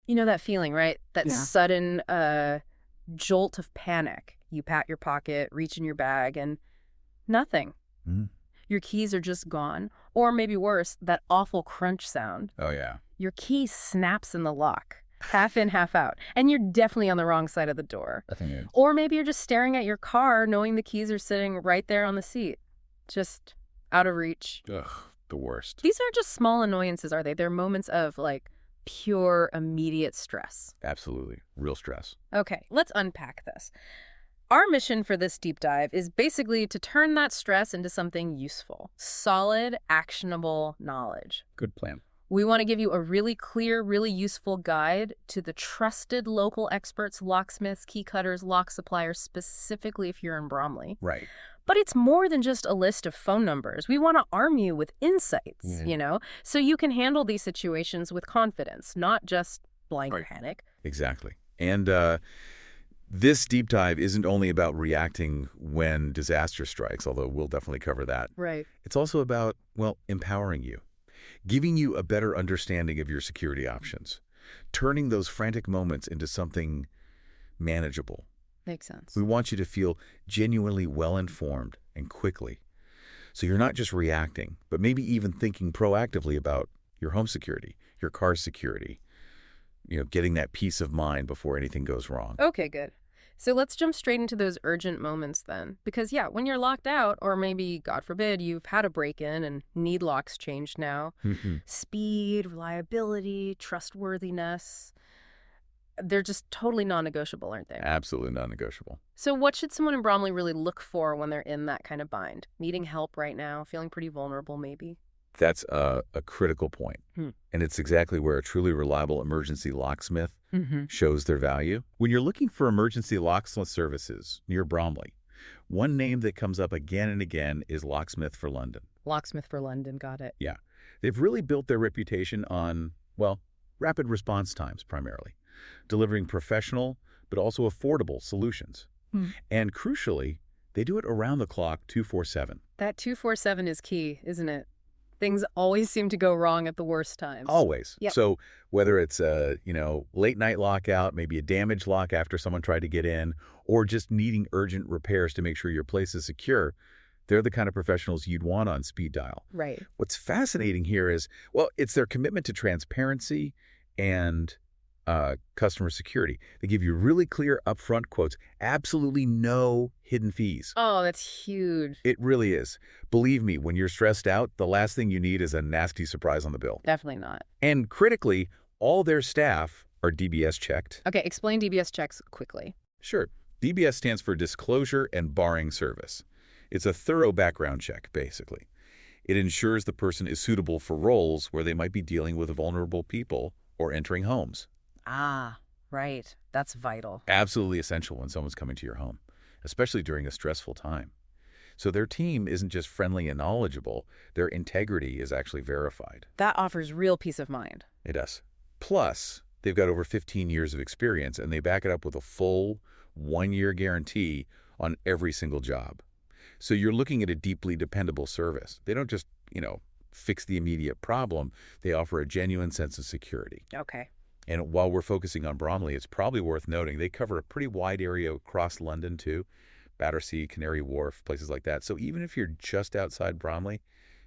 You know that feeling, right? That Yeah. sudden jolt of panic. You pat your pocket, reach in your bag, and nothing. Mhm. Your keys are just gone. Or maybe worse, that awful crunch sound. Oh, yeah. Your key snaps in the lock, half in, half out, and you're definitely on the wrong side of the door. I think it. Or maybe you're just staring at your car knowing the keys are sitting right there on the seat. Just out of reach. Ugh, the worst. These aren't just small annoyances, are they? They're moments of, like, pure, immediate stress. Absolutely. Real stress. Okay, let's unpack this. Our mission for this deep dive is basically to turn that stress into something useful, solid, actionable knowledge. Good plan. We want to give you a really clear, really useful guide to the trusted local experts, locksmiths, key cutters, lock suppliers, specifically if you're in Bromley. Right. But it's more than just a list of phone numbers. We want to arm you with insights, so you can handle these situations with confidence, not just blind panic. Exactly. And this deep dive isn't only about reacting when disaster strikes, although we'll definitely cover that. Right. It's also about, well, empowering you, giving you a better understanding of your security options, turning those frantic moments into something manageable. Makes sense. We want you to feel genuinely well-informed and quickly. So you're not just reacting, but maybe even thinking proactively about your home security, your car's security, getting that peace of mind before anything goes wrong. Okay, good. So let's jump straight into those urgent moments then. Because, yeah, when you're locked out, or maybe, God forbid, you've had a break-in and need locks changed now, speed, reliability, trustworthiness, they're just totally non-negotiable, aren't they? Absolutely non-negotiable. So what should someone in Bromley really look for when they're in that kind of bind? Needing help right now, feeling pretty vulnerable maybe? That's a critical point. And it's exactly where a truly reliable emergency locksmith shows their value. When you're looking for emergency locksmith services near Bromley, one name that comes up again and again is Locksmith for London. Locksmith for London, got it. Yeah. They've really built their reputation on, well, rapid response times primarily, delivering professional but also affordable solutions. And crucially, they do it around the clock 24/7. That 24/7 is key, isn't it? Things always seem to go wrong at the worst times. Always. Yep. So whether it's a, late night lockout, maybe a damaged lock after someone tried to get in, or just needing urgent repairs to make sure your place is secure, they're the kind of professionals you'd want on speed dial. Right. What's fascinating here is, well, it's their commitment to transparency and customer security. They give you really clear upfront quotes, absolutely no hidden fees. Oh, that's huge. It really is. Believe me, when you're stressed out, the last thing you need is a nasty surprise on the bill. Definitely not. And critically, all their staff are DBS checked. Okay, explain DBS checks quickly. Sure. DBS stands for Disclosure and Barring Service. It's a thorough background check, basically. It ensures the person is suitable for roles where they might be dealing with vulnerable people or entering homes. Ah, right. That's vital. Absolutely essential when someone's coming to your home, especially during a stressful time. So their team isn't just friendly and knowledgeable, their integrity is actually verified. That offers real peace of mind. It does. Plus, they've got over 15 years of experience, and they back it up with a full 1-year guarantee on every single job. So you're looking at a deeply dependable service. They don't just, fix the immediate problem. They offer a genuine sense of security. Okay. And while we're focusing on Bromley, it's probably worth noting they cover a pretty wide area across London, too. Battersea, Canary Wharf, places like that. So even if you're just outside Bromley,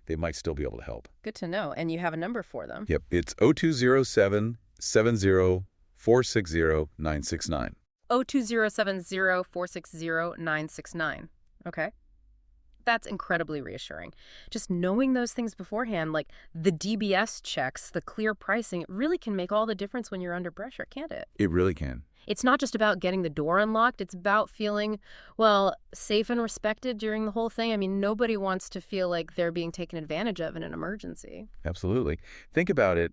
they might still be able to help. Good to know. And you have a number for them. Yep. It's 0207 70 460 969. 02070 460 969. Okay. That's incredibly reassuring. Just knowing those things beforehand, like the DBS checks, the clear pricing, it really can make all the difference when you're under pressure, can't it? It really can. It's not just about getting the door unlocked. It's about feeling, well, safe and respected during the whole thing. I mean, nobody wants to feel like they're being taken advantage of in an emergency. Absolutely. Think about it.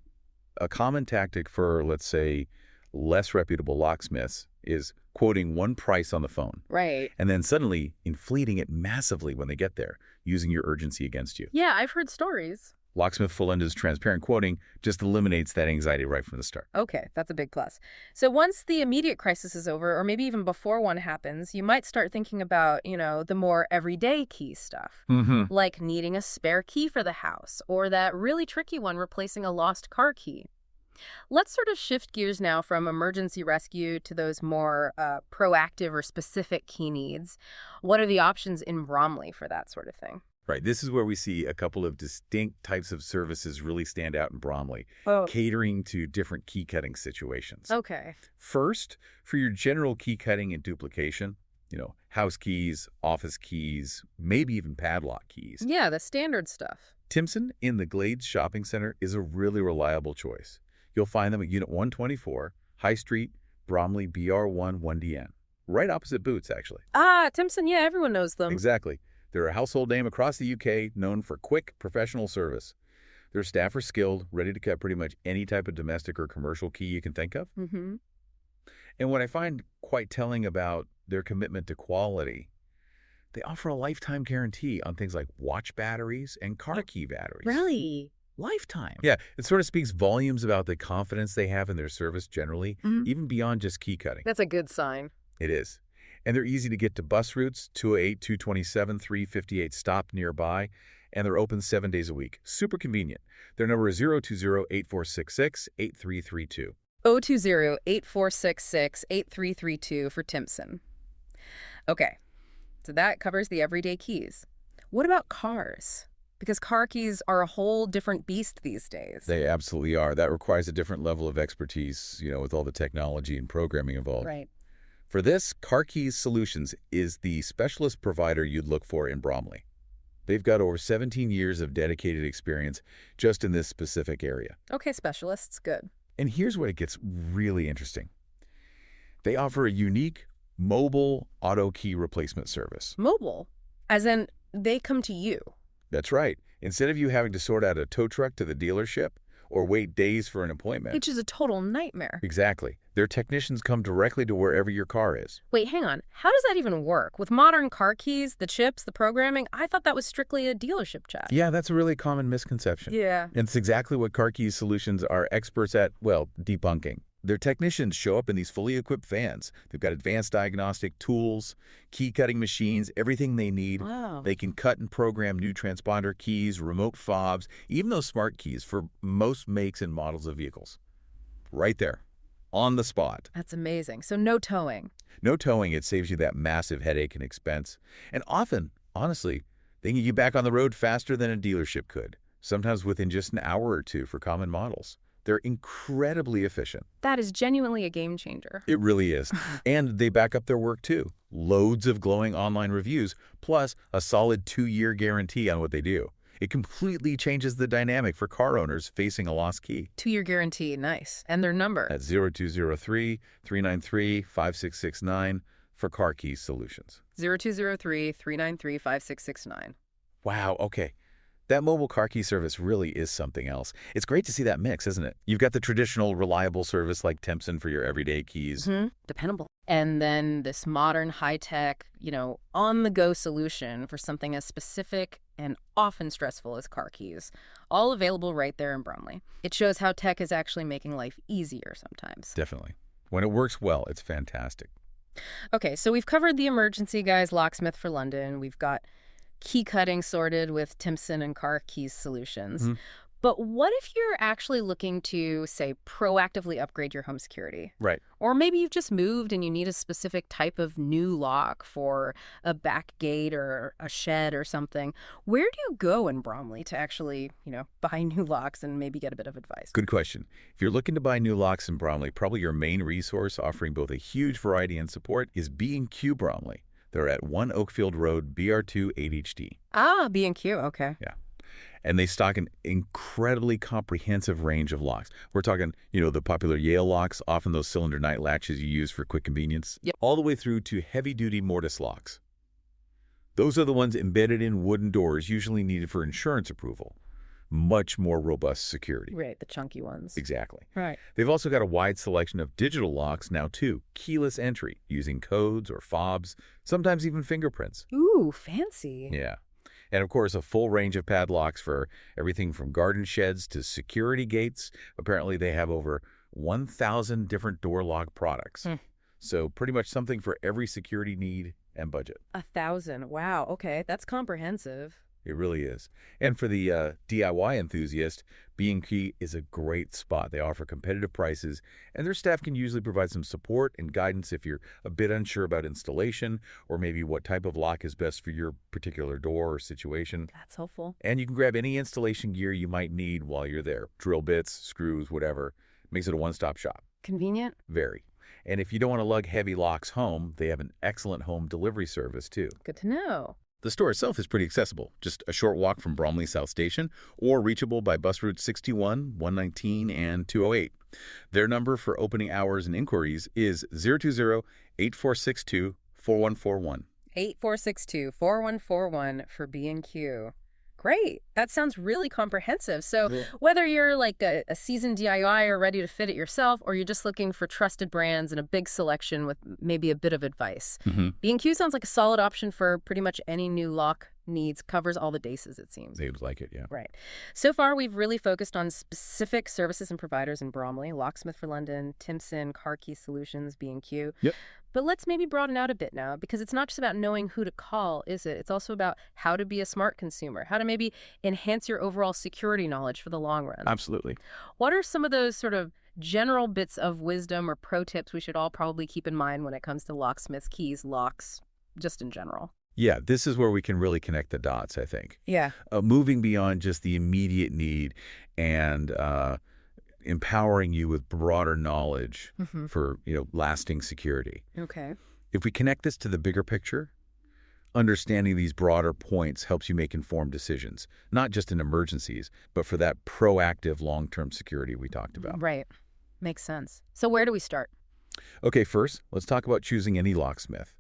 A common tactic for, let's say, less reputable locksmiths is quoting one price on the phone. Right. And then suddenly inflating it massively when they get there, using your urgency against you. Yeah, I've heard stories. Locksmith for London's transparent quoting just eliminates that anxiety right from the start. Okay, that's a big plus. So once the immediate crisis is over, or maybe even before one happens, you might start thinking about, the more everyday key stuff. Like needing a spare key for the house, or that really tricky one replacing a lost car key. Let's sort of shift gears now from emergency rescue to those more proactive or specific key needs. What are the options in Bromley for that sort of thing? Right. This is where we see a couple of distinct types of services really stand out in Bromley, Oh, catering to different key cutting situations. okay. First, for your general key cutting and duplication, house keys, office keys, maybe even padlock keys. Yeah, the standard stuff. Timpson in the Glades Shopping Center is a really reliable choice. You'll find them at Unit 124, High Street, Bromley, BR1 1DN. Right opposite Boots, actually. Ah, Timpson, yeah, everyone knows them. Exactly. They're a household name across the UK, known for quick, professional service. Their staff are skilled, ready to cut pretty much any type of domestic or commercial key you can think of. Mm-hmm. And what I find quite telling about their commitment to quality, they offer a lifetime guarantee on things like watch batteries and car key batteries. Really? Lifetime. Yeah, it sort of speaks volumes about the confidence they have in their service generally, even beyond just key cutting. That's a good sign. It is. And they're easy to get to bus routes, 208, 227, 358 stop nearby, and they're open 7 days a week. Super convenient. Their number is 020-8466-8332. 020-8466-8332 for Timpson. Okay, so that covers the everyday keys. What about cars? Because car keys are a whole different beast these days. They absolutely are. That requires a different level of expertise, with all the technology and programming involved. Right. For this, Car Keys Solutions is the specialist provider you'd look for in Bromley. They've got over 17 years of dedicated experience just in this specific area. Okay, specialists, good. And here's where it gets really interesting. They offer a unique mobile auto key replacement service. Mobile? As in, they come to you. That's right. Instead of you having to sort out a tow truck to the dealership or wait days for an appointment. Which is a total nightmare. Exactly. Their technicians come directly to wherever your car is. Wait, hang on. How does that even work? With modern car keys, the chips, the programming, I thought that was strictly a dealership chat. Yeah, that's a really common misconception. Yeah. And it's exactly what Car Keys Solutions are experts at, debunking. Their technicians show up in these fully equipped vans. They've got advanced diagnostic tools, key cutting machines, everything they need. Wow. They can cut and program new transponder keys, remote fobs, even those smart keys for most makes and models of vehicles. Right there, on the spot. That's amazing. So no towing. No towing, it saves you that massive headache and expense. And often, honestly, they can get you back on the road faster than a dealership could, sometimes within just an hour or two for common models. They're incredibly efficient. That is genuinely a game changer. It really is. And they back up their work, too. Loads of glowing online reviews, plus a solid 2-year guarantee on what they do. It completely changes the dynamic for car owners facing a lost key. 2-year guarantee, nice. And their number? At 0203-393-5669 for Car Keys Solutions. 0203-393-5669. Wow, okay. That mobile car key service really is something else. It's great to see that mix, isn't it? You've got the traditional, reliable service like Timpson for your everyday keys. Dependable. And then this modern, high-tech, on-the-go solution for something as specific and often stressful as car keys. All available right there in Bromley. It shows how tech is actually making life easier sometimes. Definitely. When it works well, it's fantastic. Okay, so we've covered the emergency guys, Locksmith for London. We've got key cutting sorted with Timpson and Car Keys Solutions. But what if you're actually looking to, say, proactively upgrade your home security? Right. Or maybe you've just moved and you need a specific type of new lock for a back gate or a shed or something. Where do you go in Bromley to actually, buy new locks and maybe get a bit of advice? Good question. If you're looking to buy new locks in Bromley, probably your main resource offering both a huge variety and support is B&Q Bromley. They're at 1 Oakfield Road, BR2 8HD. Ah, B&Q, okay. Yeah. And they stock an incredibly comprehensive range of locks. We're talking, the popular Yale locks, often those cylinder night latches you use for quick convenience, all the way through to heavy-duty mortise locks. Those are the ones embedded in wooden doors, usually needed for insurance approval. Much more robust security. Right, the chunky ones. Exactly. Right. They've also got a wide selection of digital locks now, too. Keyless entry, using codes or fobs, sometimes even fingerprints. Ooh, fancy. Yeah. And, of course, a full range of padlocks for everything from garden sheds to security gates. Apparently, they have over 1,000 different door lock products. So pretty much something for every security need and budget. 1,000. Wow. Okay. That's comprehensive. It really is. And for the DIY enthusiast, B&Q is a great spot. They offer competitive prices, and their staff can usually provide some support and guidance if you're a bit unsure about installation or maybe what type of lock is best for your particular door or situation. That's helpful. And you can grab any installation gear you might need while you're there. Drill bits, screws, whatever. Makes it a one-stop shop. Convenient? Very. And if you don't want to lug heavy locks home, they have an excellent home delivery service, too. Good to know. The store itself is pretty accessible, just a short walk from Bromley South Station, or reachable by bus routes 61, 119, and 208. Their number for opening hours and inquiries is 020-8462-4141. 8462-4141 for B&Q. Great. That sounds really comprehensive. So whether you're like a seasoned DIY ready to fit it yourself, or you're just looking for trusted brands and a big selection with maybe a bit of advice, B&Q sounds like a solid option for pretty much any new lock needs, covers all the bases, it seems. They would like it, yeah. Right. So far, we've really focused on specific services and providers in Bromley, Locksmith for London, Timpson, Car Key Solutions, B&Q. Yep. But let's maybe broaden out a bit now, because it's not just about knowing who to call, is it? It's also about how to be a smart consumer, how to maybe enhance your overall security knowledge for the long run. Absolutely. What are some of those sort of general bits of wisdom or pro tips we should all probably keep in mind when it comes to locksmiths, keys, locks, just in general? Yeah, this is where we can really connect the dots, I think. Yeah. Moving beyond just the immediate need and empowering you with broader knowledge for, lasting security. Okay. If we connect this to the bigger picture, understanding these broader points helps you make informed decisions, not just in emergencies, but for that proactive long-term security we talked about. Right. Makes sense. So where do we start? Okay, first, let's talk about choosing any locksmith,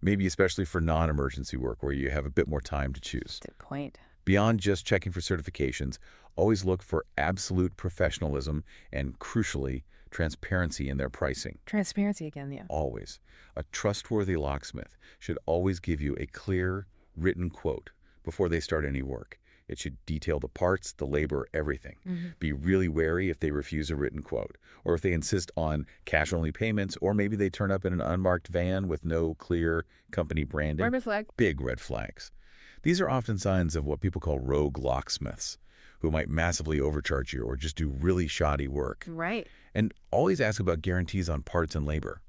maybe especially for non-emergency work where you have a bit more time to choose. Good point. Beyond just checking for certifications, always look for absolute professionalism and, crucially, transparency in their pricing. Transparency again, yeah. Always. A trustworthy locksmith should always give you a clear, written quote before they start any work. It should detail the parts, the labor, everything. Be really wary if they refuse a written quote, or if they insist on cash-only payments, or maybe they turn up in an unmarked van with no clear company branding. Red flag. Big red flags. These are often signs of what people call rogue locksmiths, who might massively overcharge you or just do really shoddy work. Right. And always ask about guarantees on parts and labor.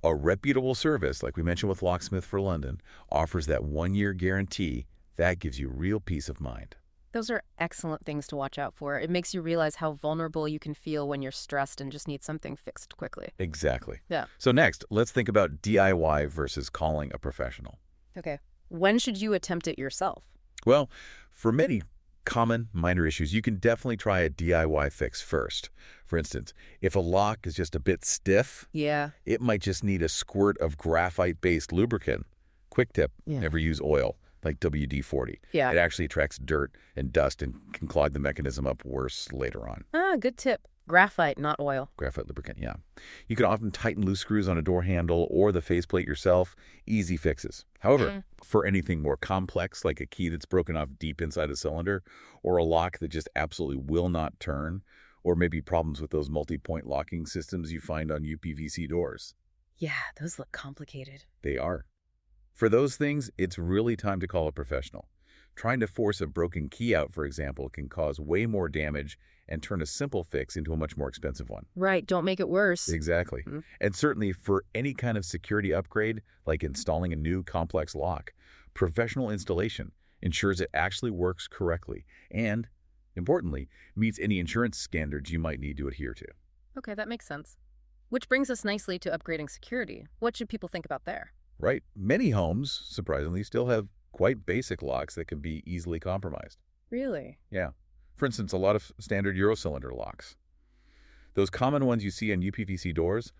A reputable service, like we mentioned with Locksmith for London, offers that 1-year guarantee. That gives you real peace of mind. Those are excellent things to watch out for. It makes you realize how vulnerable you can feel when you're stressed and just need something fixed quickly. Exactly. Yeah. So next, let's think about DIY versus calling a professional. Okay. When should you attempt it yourself? Well, for many common minor issues, you can definitely try a DIY fix first. For instance, if a lock is just a bit stiff, it might just need a squirt of graphite-based lubricant. Quick tip, never use oil like WD-40. Yeah. It actually attracts dirt and dust and can clog the mechanism up worse later on. Good tip. Graphite, not oil. Graphite lubricant, yeah. You can often tighten loose screws on a door handle or the faceplate yourself. Easy fixes. However, for anything more complex, like a key that's broken off deep inside a cylinder, or a lock that just absolutely will not turn, or maybe problems with those multi-point locking systems you find on UPVC doors. Yeah, those look complicated. They are. For those things, it's really time to call a professional. Trying to force a broken key out, for example, can cause way more damage and turn a simple fix into a much more expensive one. Right, don't make it worse. Exactly. And certainly for any kind of security upgrade, like installing a new complex lock, professional installation ensures it actually works correctly and, importantly, meets any insurance standards you might need to adhere to. Okay, that makes sense. Which brings us nicely to upgrading security. What should people think about there? Right. Many homes, surprisingly, still have quite basic locks that can be easily compromised. Really? Yeah. For instance, a lot of standard Eurocylinder locks. Those common ones you see on UPVC doors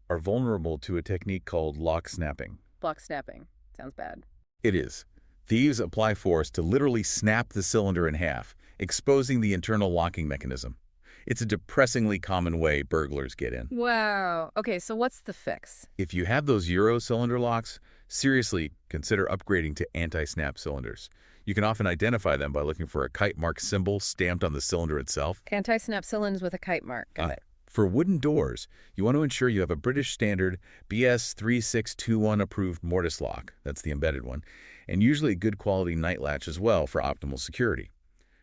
are vulnerable to a technique called lock snapping. Lock snapping. Sounds bad. It is. Thieves apply force to literally snap the cylinder in half, exposing the internal locking mechanism. It's a depressingly common way burglars get in. Wow. Okay, so what's the fix? If you have those Eurocylinder locks, seriously consider upgrading to anti-snap cylinders. You can often identify them by looking for a kite mark symbol stamped on the cylinder itself. Anti-snap cylinders with a kite mark. Got it. For wooden doors, you want to ensure you have a British standard BS 3621 approved mortise lock, that's the embedded one, and usually a good quality night latch as well for optimal security.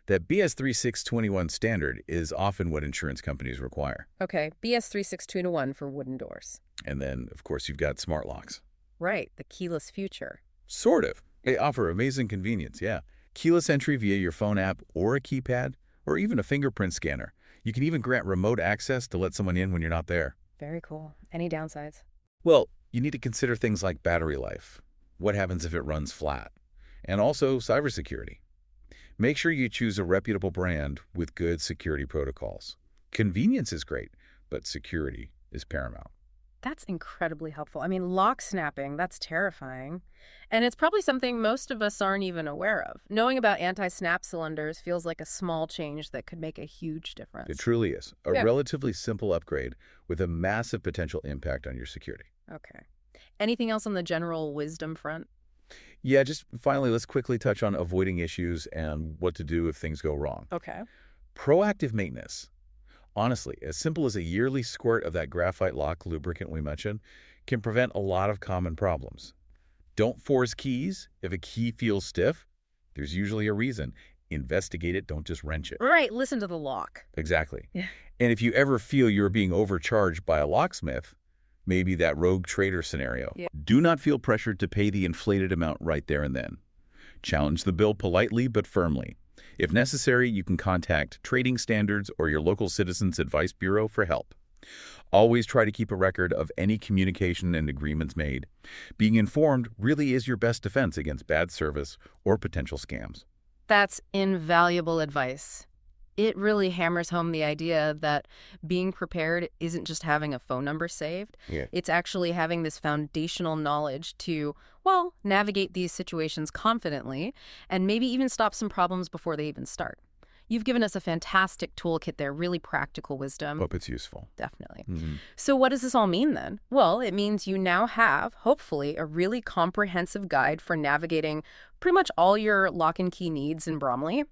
That BS 3621 standard is often what insurance companies require. Okay, BS 3621 for wooden doors. And then, of course, you've got smart locks. Right, the keyless future. Sort of. They offer amazing convenience, yeah. Keyless entry via your phone app or a keypad, or even a fingerprint scanner. You can even grant remote access to let someone in when you're not there. Very cool. Any downsides? Well, you need to consider things like battery life. What happens if it runs flat? And also cybersecurity. Make sure you choose a reputable brand with good security protocols. Convenience is great, but security is paramount. That's incredibly helpful. I mean, lock snapping, that's terrifying. And it's probably something most of us aren't even aware of. Knowing about anti-snap cylinders feels like a small change that could make a huge difference. It truly is. A relatively simple upgrade with a massive potential impact on your security. Okay. Anything else on the general wisdom front? Yeah, just finally, let's quickly touch on avoiding issues and what to do if things go wrong. Okay. Proactive maintenance. Honestly, as simple as a yearly squirt of that graphite lock lubricant we mentioned can prevent a lot of common problems. Don't force keys. If a key feels stiff, there's usually a reason. Investigate it, don't just wrench it. Right, listen to the lock. Exactly. Yeah. And if you ever feel you're being overcharged by a locksmith, maybe that rogue trader scenario, do not feel pressured to pay the inflated amount right there and then. Challenge the bill politely but firmly. If necessary, you can contact Trading Standards or your local Citizens Advice Bureau for help. Always try to keep a record of any communication and agreements made. Being informed really is your best defense against bad service or potential scams. That's invaluable advice. It really hammers home the idea that being prepared isn't just having a phone number saved. It's actually having this foundational knowledge to, well, navigate these situations confidently and maybe even stop some problems before they even start. You've given us a fantastic toolkit there, really practical wisdom. Hope it's useful. Definitely. So what does this all mean then? Well, it means you now have, hopefully, a really comprehensive guide for navigating pretty much all your lock and key needs in Bromley.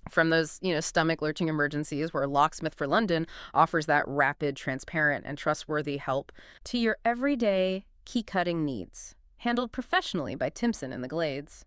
From those, stomach-lurching emergencies where Locksmith for London offers that rapid, transparent, and trustworthy help to your everyday key-cutting needs, handled professionally by Timpson in the Glades.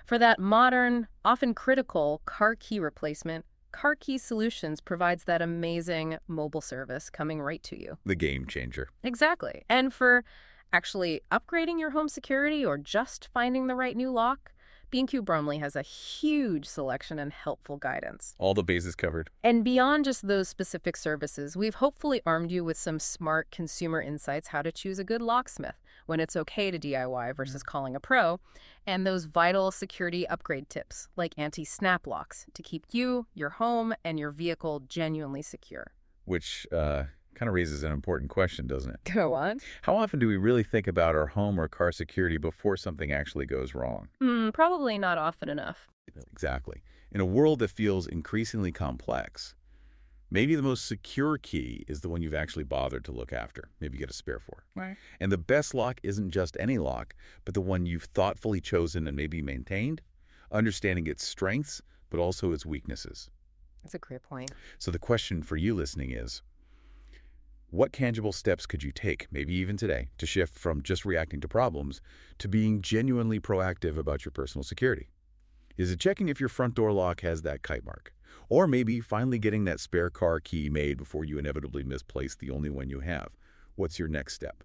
For that modern, often critical car key replacement, Car Key Solutions provides that amazing mobile service coming right to you. The game changer. Exactly. And for actually upgrading your home security or just finding the right new lock, B&Q Bromley has a huge selection and helpful guidance. All the bases covered. And beyond just those specific services, we've hopefully armed you with some smart consumer insights how to choose a good locksmith, when it's okay to DIY versus calling a pro, and those vital security upgrade tips like anti-snap locks to keep you, your home, and your vehicle genuinely secure. Which kind of raises an important question, doesn't it? Go on. How often do we really think about our home or car security before something actually goes wrong? Probably not often enough. Exactly. In a world that feels increasingly complex, maybe the most secure key is the one you've actually bothered to look after, maybe get a spare for. Right. And the best lock isn't just any lock, but the one you've thoughtfully chosen and maybe maintained, understanding its strengths, but also its weaknesses. That's a great point. So the question for you listening is, what tangible steps could you take, maybe even today, to shift from just reacting to problems to being genuinely proactive about your personal security? Is it checking if your front door lock has that kite mark? Or maybe finally getting that spare car key made before you inevitably misplace the only one you have? What's your next step?